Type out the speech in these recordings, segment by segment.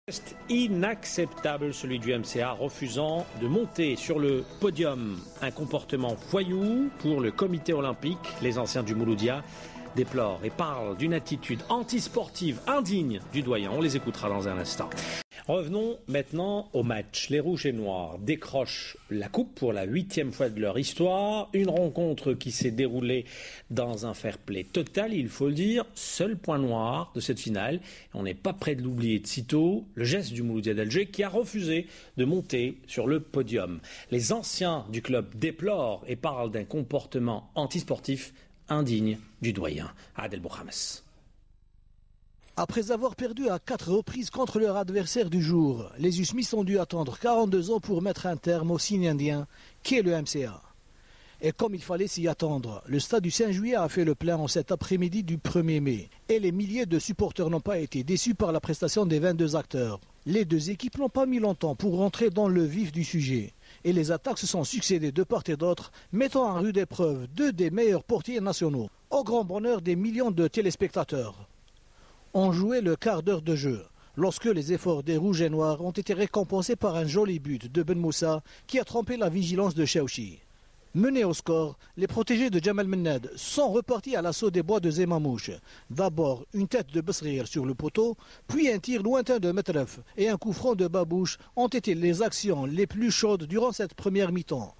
Geste inacceptable, celui du MCA refusant de monter sur le podium. Un comportement voyou pour le comité olympique. Les anciens du Mouloudia déplorent et parlent d'une attitude antisportive indigne du doyen. On les écoutera dans un instant. Revenons maintenant au match. Les Rouges et Noirs décrochent la coupe pour la 8e fois de leur histoire. Une rencontre qui s'est déroulée dans un fair-play total, il faut le dire. Seul point noir de cette finale, on n'est pas près de l'oublier de sitôt, le geste du Mouloudia d'Alger qui a refusé de monter sur le podium. Les anciens du club déplorent et parlent d'un comportement antisportif indigne du doyen. Adel Bouhames. Après avoir perdu à 4 reprises contre leur adversaire du jour, les USMIS ont dû attendre 42 ans pour mettre un terme au signe indien qu'est le MCA. Et comme il fallait s'y attendre, le stade du 5 juillet a fait le plein en cet après-midi du 1er mai. Et les milliers de supporters n'ont pas été déçus par la prestation des 22 acteurs. Les deux équipes n'ont pas mis longtemps pour rentrer dans le vif du sujet. Et les attaques se sont succédées de part et d'autre, mettant en rude épreuve deux des meilleurs portiers nationaux, au grand bonheur des millions de téléspectateurs. On jouait le quart d'heure de jeu, lorsque les efforts des Rouges et Noirs ont été récompensés par un joli but de Ben Moussa qui a trompé la vigilance de Chouchi. Menés au score, les protégés de Jamal Mennad sont repartis à l'assaut des bois de Zemamouche. D'abord une tête de Besrir sur le poteau, puis un tir lointain de Metref et un coup franc de Babouche ont été les actions les plus chaudes durant cette première mi-temps.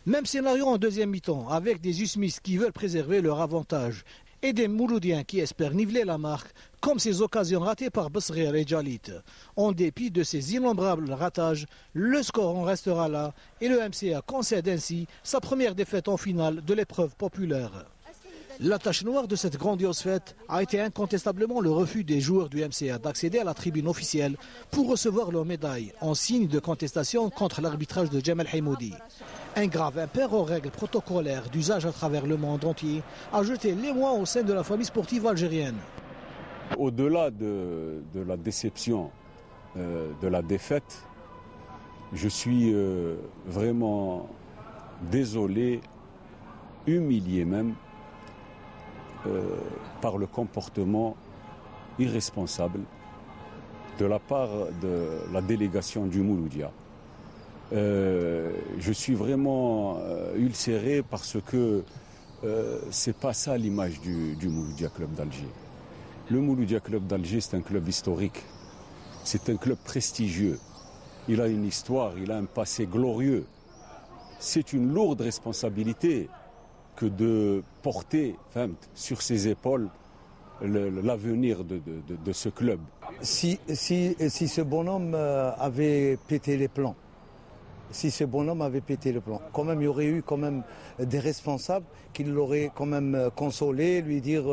Même scénario en deuxième mi-temps, avec des USMIS qui veulent préserver leur avantage et des Mouloudiens qui espèrent niveler la marque, comme ces occasions ratées par Besrir et Jalit. En dépit de ces innombrables ratages, le score en restera là et le MCA concède ainsi sa première défaite en finale de l'épreuve populaire. La tache noire de cette grandiose fête a été incontestablement le refus des joueurs du MCA d'accéder à la tribune officielle pour recevoir leur médaille en signe de contestation contre l'arbitrage de Jamal Hamoudi. Un grave impair aux règles protocolaires d'usage à travers le monde entier a jeté l'émoi au sein de la famille sportive algérienne. Au-delà de la déception de la défaite, je suis vraiment désolé, humilié même, par le comportement irresponsable de la part de la délégation du Mouloudia. Je suis vraiment ulcéré parce que c'est pas ça l'image du Mouloudia Club d'Alger. Le Mouloudia Club d'Alger, c'est un club historique, c'est un club prestigieux. Il a une histoire, il a un passé glorieux. C'est une lourde responsabilité que de porter sur ses épaules l'avenir de ce club. Si ce bonhomme avait pété les plombs, quand même il y aurait eu quand même des responsables qui l'auraient quand même consolé, lui dire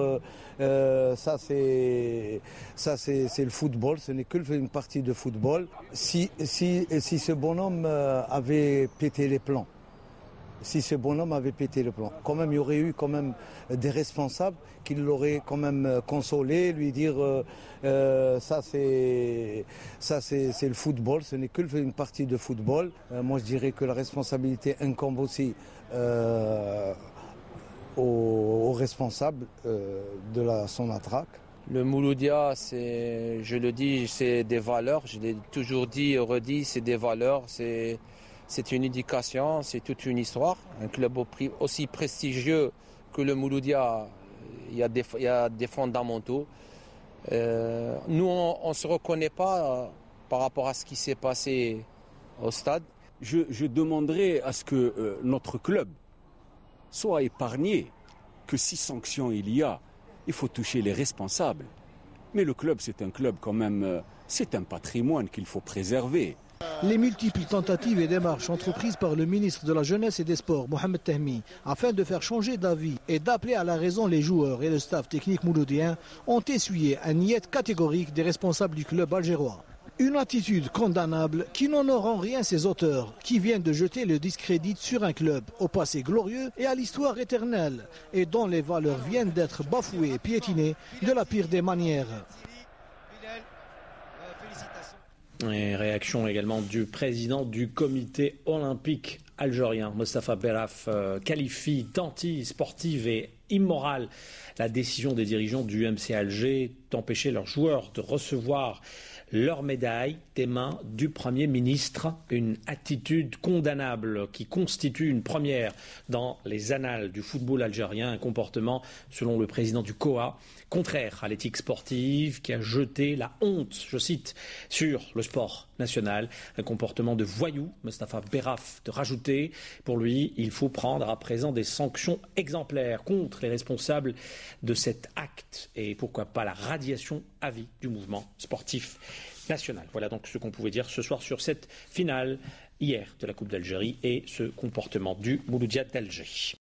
ça c'est le football, ce n'est qu'une partie de football. Si ce bonhomme avait pété les plombs, quand même il y aurait eu quand même des responsables qui l'auraient quand même consolé, lui dire ça c'est le football, ce n'est qu'une partie de football. Moi je dirais que la responsabilité incombe aussi aux responsables de son attraque. Le Mouloudia, je le dis, c'est des valeurs, je l'ai toujours dit et redit, c'est des valeurs, c'est une éducation, c'est toute une histoire. Un club aussi prestigieux que le Mouloudia, il y a des fondamentaux. Nous, on ne se reconnaît pas par rapport à ce qui s'est passé au stade. Je demanderai à ce que notre club soit épargné, que si sanctions il y a, il faut toucher les responsables. Mais le club, c'est un club quand même, c'est un patrimoine qu'il faut préserver. Les multiples tentatives et démarches entreprises par le ministre de la Jeunesse et des Sports, Mohamed Tahmi, afin de faire changer d'avis et d'appeler à la raison les joueurs et le staff technique mouloudien, ont essuyé un niet catégorique des responsables du club algérois. Une attitude condamnable qui n'honore en rien ses auteurs, qui viennent de jeter le discrédit sur un club au passé glorieux et à l'histoire éternelle, et dont les valeurs viennent d'être bafouées et piétinées de la pire des manières. Et réaction également du président du comité olympique algérien, Mostafa Berraf, qualifie d'anti-sportive et immorale la décision des dirigeants du MC Alger d'empêcher leurs joueurs de recevoir leur médaille des mains du Premier ministre. Une attitude condamnable qui constitue une première dans les annales du football algérien. Un comportement, selon le président du COA, contraire à l'éthique sportive, qui a jeté la honte, je cite, sur le sport national. Un comportement de voyou, Mustapha Berraf de rajouter. Pour lui, il faut prendre à présent des sanctions exemplaires contre les responsables de cet acte. Et pourquoi pas la radiation à vie du mouvement sportif national. Voilà donc ce qu'on pouvait dire ce soir sur cette finale hier de la Coupe d'Algérie et ce comportement du Mouloudia d'Alger.